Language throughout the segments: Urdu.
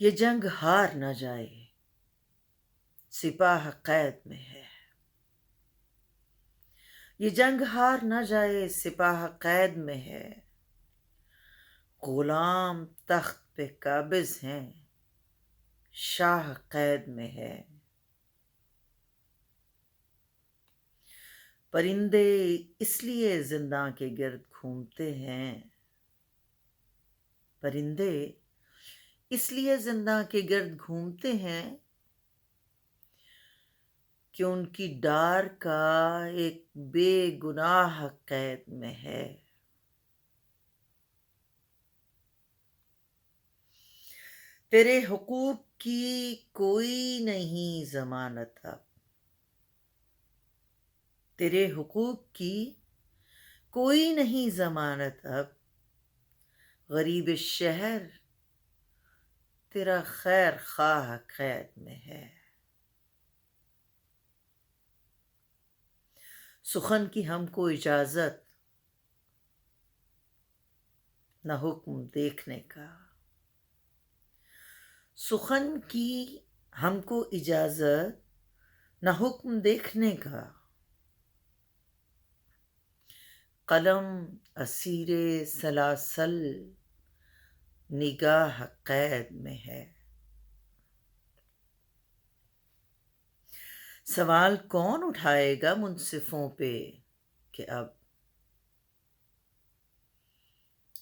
یہ جنگ ہار نہ جائے، سپاہ قید میں ہے۔ یہ جنگ ہار نہ جائے، سپاہ قید میں ہے۔ غلام تخت پہ قابض ہیں، شاہ قید میں ہے۔ پرندے اس لیے زنداں کے گرد گھومتے ہیں، پرندے اس لیے زنداں کے گرد گھومتے ہیں کہ ان کی ڈار کا ایک بے گناہ قید میں ہے۔ تیرے حقوق کی کوئی نہیں ضمانت اب، تیرے حقوق کی کوئی نہیں ضمانت اب۔ غریب شہر تیرا خیر خواہ قید میں ہے۔ سخن کی ہم کو اجازت نہ حکم دیکھنے کا، سخن کی ہم کو اجازت نہ حکم دیکھنے کا۔ قلم اسیر سلاسل نگاہ قید میں ہے۔ سوال کون اٹھائے گا منصفوں پہ کہ اب،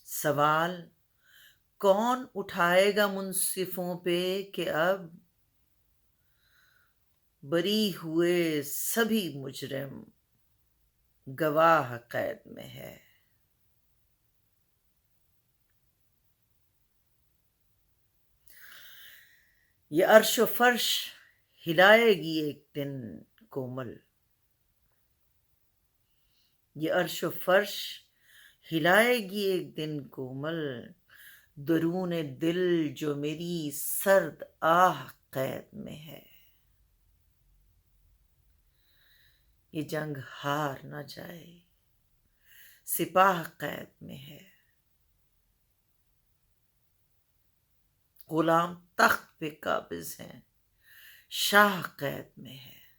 سوال کون اٹھائے گا منصفوں پہ کہ اب، بری ہوئے سبھی مجرم گواہ قید میں ہے۔ یہ عرش و فرش ہلائے گی ایک دن کومل، یہ عرش و فرش ہلائے گی ایک دن کومل، درون دل جو میری سرد آہ قید میں ہے۔ یہ جنگ ہار نہ جائے، سپاہ قید میں ہے۔ غلام تخت پہ قابض ہیں، شاہ قید میں ہے۔